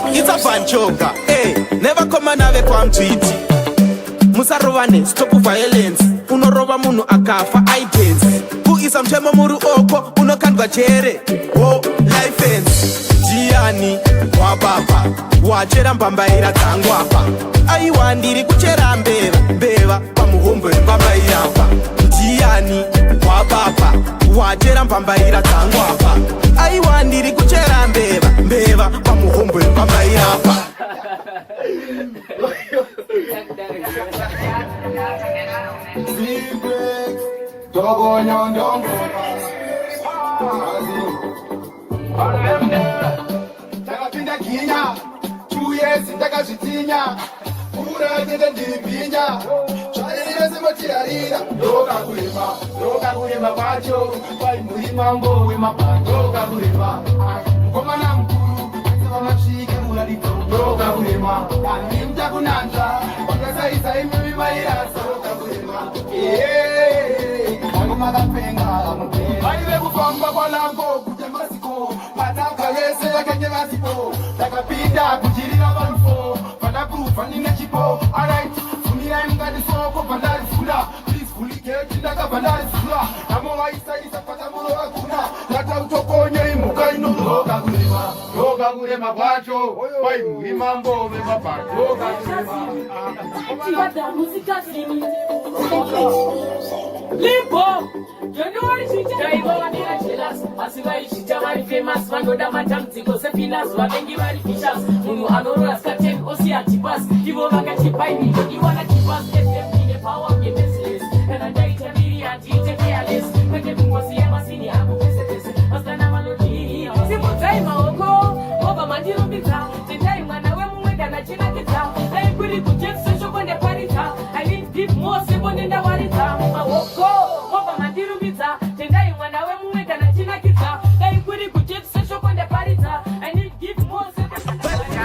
It's a panchoka. Hey, never come another kwa mtwiti. Musarovane, stop violence. Unoroba munu akafa items. Who is mchemo muru oko, unokandwa chere. Oh, life ends. Jiani, wababa. Wachera mbambaira tangwapa. Aiwandiri kuchera mbeva. Mbeva, pamuhombo mbambaira pa. Jiani, wababa. Wachera mbambaira tangwapa. Aiwandiri kuchera mbeva. Mbeva, pamuhombo mbambaira pa. Secret, dogo nyondongo. Takapinda kinya, 2 years takazvitinya. Kura tete ndiripinya, zvairire simotirarira. Doka kurema kwacho, pai muri mambo wemabha. Doka kurema, mukomana mukuru, vamapsvike murarito. Doka kurema, ani mutakunanza, wakasaisa imimi mairasa. Doka kurema, makapenga, vaive kufamba kwalango, kuja masiko, pataka vese vakenge vasipo, takapinda kuchirira vanufo, panakufa nine chipo, alright, funira ingati soko, pandari fula, please fuliketi, ndaka pandari fula, namo vaisaisa patamuro vakuna, nata utokonye imuka ino. Doka kurema kwacho, pai muri mambo vemabha. Doka kurema. Limbo, you know what it is. They go and they jealous. As if I shit very famous, man go down my time to go se pilas. Wabengi very fishers. Munu anoro askaten osi antipas. Iwo baka chipai ni. Iwana chipas FM the power of the business. And I die to be a teacher careless. When the mungo si amasini abu pese. Astana malodi. Sipo time oko. Oba mandiro pizza. Today mwana we muweka na china kita. I put kujet so shoko ne parita. I need deep more sebo nenda warita. Oko. Oba mandiro pizza. Today mwana we muweka na china kita. I put kujet so shoko ne parita. I need deep more sebo nenda warita.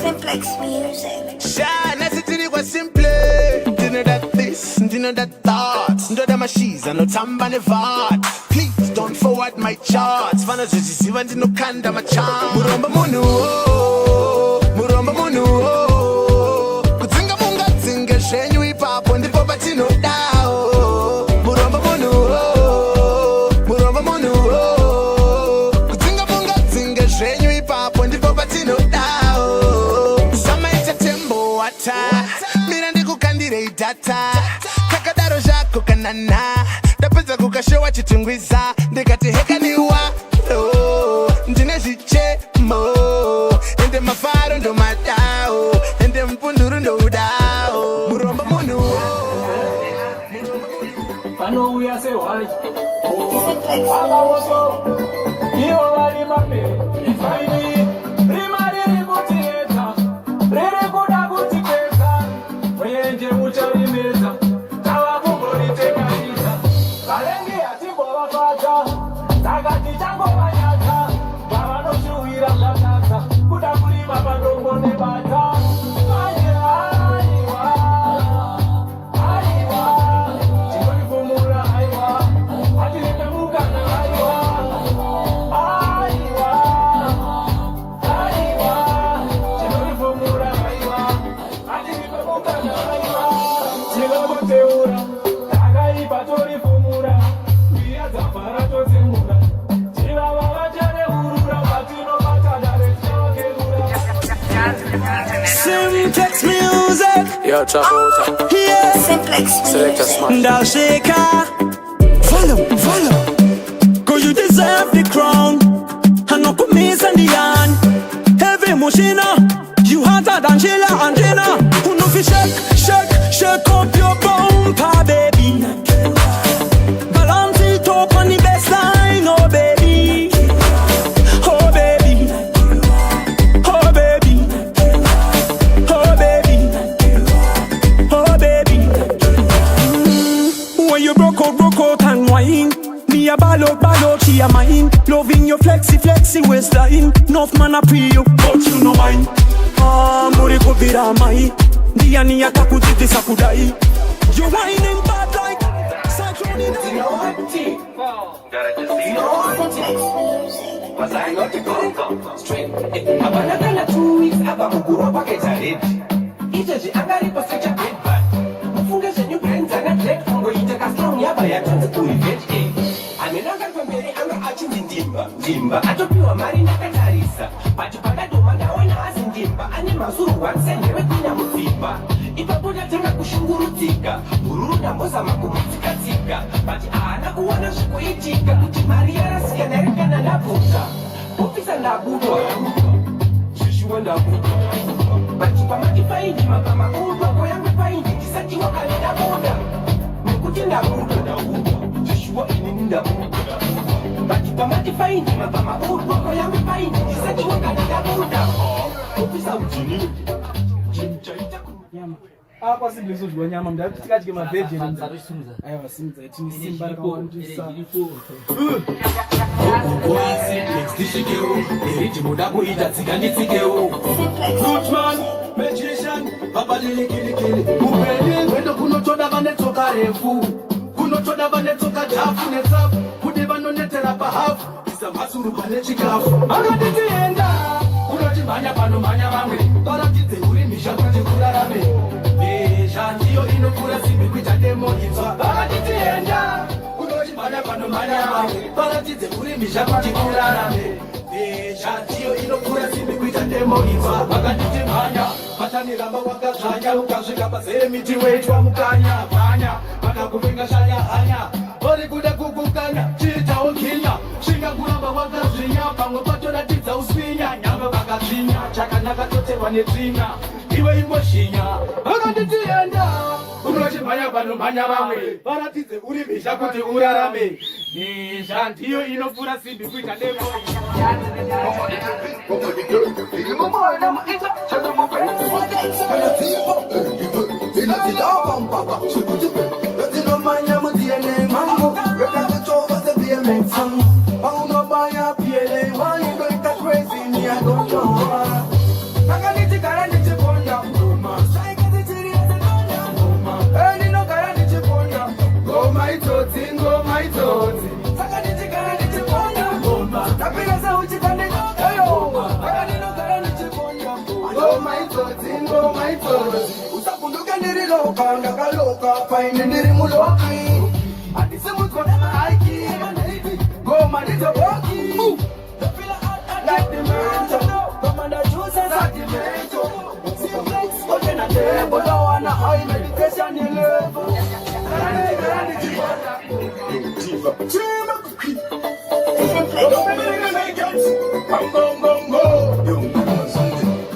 Simplex music. Shine, as it was simple. Dinner that this, dinner that that. Ndo da mashiza, no tamba ne vat. Please don't forward my charts. Fana zizisiva ndino kanda macham. Muromba munu oh, muromba munu oh. Kutsinga munga tsinga shenyu ipapo ndipo patino dao. Muromba munu oh, muromba munu oh. Kutsinga munga tsinga shenyu ipapo ndipo patino dao. Mina ndikukandire idata kakadaro zako kanana ndapedza kukashowa chitungwiza ndikati hekaniwa ndine zvichemo ende mafaro ndo madao ende mpunduru ndo udao muromba munhu panouya sehwai avawoso ivo vari mapere ifaini rima riri kutiedza riri kuda kutipedza muenje mucharimedza tava kumboritekanidza varengi hatimbovafadza saka tichangovanyadza vavanoshuhwira zvakanaka kuda kurima pandongo nebata Simplex music. Yo, Chapota. Yeah. Simplex Select a smash. Now shaker. Follow. Cause you deserve the crown. And no put me in the hand. Heavy Mushina. You hotter than Sheila and Jenna. Who know fi shake up your bumper, baby. Balance it up on the best line, oh baby. Oh baby. Oh baby. Oh baby. Oh baby. When you broke out and wine. Me a ball she a mine. Loving your flexi waistline. Enough man a pre you, but you no mind. Muri kupira mai. Dia ni atakutiti sakudai. You whining bad like Abanakana 2 weeks abamugurwa paketa ready. Ijeje angaripo stretcher bed bad. Mufunge zvenyu brains ana black ngoita ka strong yaba yatanze kuri vet. Amenanga pamberi anga achinzi ndimba atopiwa mari ndakatarisa. Pacho pakadoma ndaona asi ndimba ane mazuru wansendewe kunya mudzimba. Ipapo ndatanga kushungurudzika bururu ndambozama kumutsikatsika but haana kuona zvikuitika kuti mari yarasiyana rikana ndabvuka ofisa ndabudwa zvishuwa ndabudwa but pamati paindi mapamakurwa koyange paindi ndisati wakane ndabuda nekuti ndabudwa zvishuwa inini ndabudwa but pamati paindi mapamakurwa koyange paindi ndisati wakane ndabuda ofisa uchini apa sibhizo zvidwa nyama mndakuti tikadye mavheji aiwa simudza tini simba rakawandisa tisvikewo eriti muda kuita dzikanditsikewo Fruitman, magician, babalilikili upenyu wendo kunotoda vanetsoka refu kunotoda vanetsoka dhafu netsafu kuti vanonetera pahafu isa masuru pane chikafu akanditienda kunoti mhanya panomhanya vamwe varatidze uri misha kuti kurarame ndiyo inokura simbi kuita demoidzwa vakatitienda kunoti mhanya panomhanya vamwe varatidze uri misha kuti kurarame ndiyo inokura simbi kuita demoidzwa vakatiti mhanya vataniramba wakadzvanya ukasvika pazere miti weitwa mukanya panya vakakuvenga shanya hanya vari kuda kukukanya chiitawo kinya svingakuramba wakazvinya pamwe patoratidza usinya nyamba vakazvinya chakanaka totewa netsinya iwe ingozhinya vakanditienda unoti mhanya panomhanya vamwe varatidze uri mhizha kuti urarame mhizha ndiyo inopfura simbi kuita demo usakunduke ndiriloka ndakaloka paine ndiri muloki andisimudzwa nemaiki ngoma ndizoboki like the mental commander chooses at the mental ote na tembo dawana high meditation level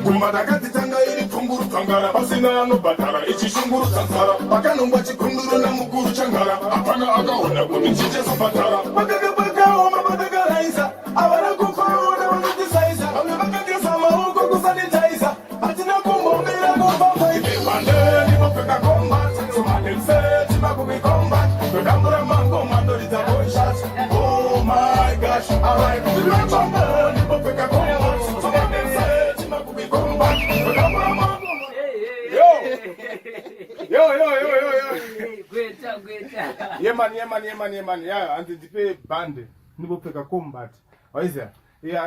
kumadakatitanga iri tunguru tangara pasina anobatara ichishunguru tsansara pakanongwa chikunduru namukuru changara hapana akaona kuti chichezobatara pakakapakaoma patakaraisa avana kufaona vanotisiza vamwe vakageza maoko kusanitaisa hatina kumbombera kombambaibebande ndinopfeka kombat somademseti makumikombat todambura mangoma ndoridza bonshat oh my gosh avaikubibebande ndinopfeka kombat somademseti makumikombat todambura mangoma yemani ya andidipe bande ndibopfeka combat waiziya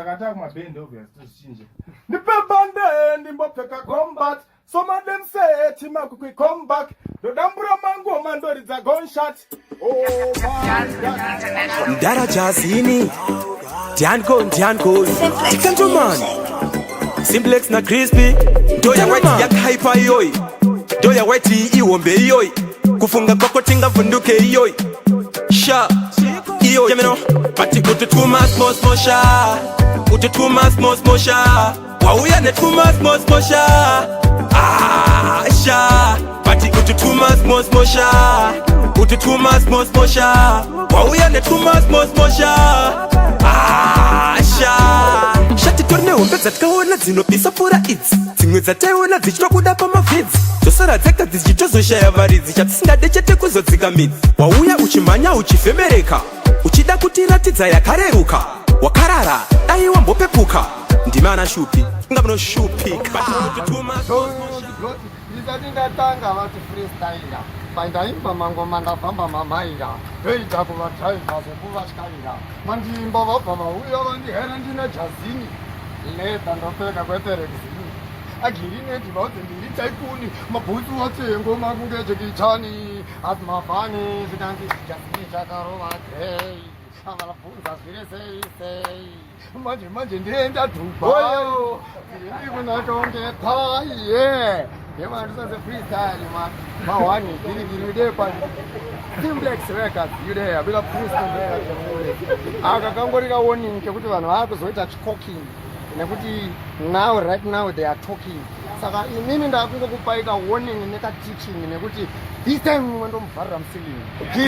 akataka kumabhende obvious tozichinje ndipe bande ndimbopfeka combat somademseti makukwicomback ndodambura mangoma ndoridza gonshot Darajazini Dianko Tikantoman Simplex na crispy Doya white ya hyper yoi Doya white iwombe yoi Kufunga kwako tinga vunduke yoi Sha Iyo yameno Pati ututuma small sha Ututuma small sha Wauya netuma small sha Sha Pati ututuma small sha Ututuma small sha Wauya netuma small sha Sha Shati torne umbe dzatikaona dzinopisa pfuura idzi dzimwe dzataiona dzichitwa kuda pamavhidzi dzosara dzega dzichitozoshaya varidzi chatisingade chete kuzodzika midzi wauya uchimhanya uchifembereka uchida kutiratidza yakareruka wakarara dai wambopepuka ndimana shupi ngavanoshupika ndisati ndatanga vati freestyle ndaimba mangoma ndabvamba mamaira ndoita kuvadraivha zvekuvatyaira mandimba vabva vauya vandihera ndine jazini leda ndopfeka kweperekzini agirineti vaudze ndiri taikuni mabhutsu watsengo makunge jekichani ati mafani zvikanzi jazini chakarova grei avalabvunza zviri sei sei manje ndienda dhubayo ndiri kunakaunge paiye yevandisaze freestyle mawani dirigirudekwa Simplex Records yude abila freestyle akakangorira warning kekuti vanhu vakuzoita talking nekuti right now they are talking saka inini ndakungokupaika warning neka teaching nekuti this time mwendomubvarira musilingi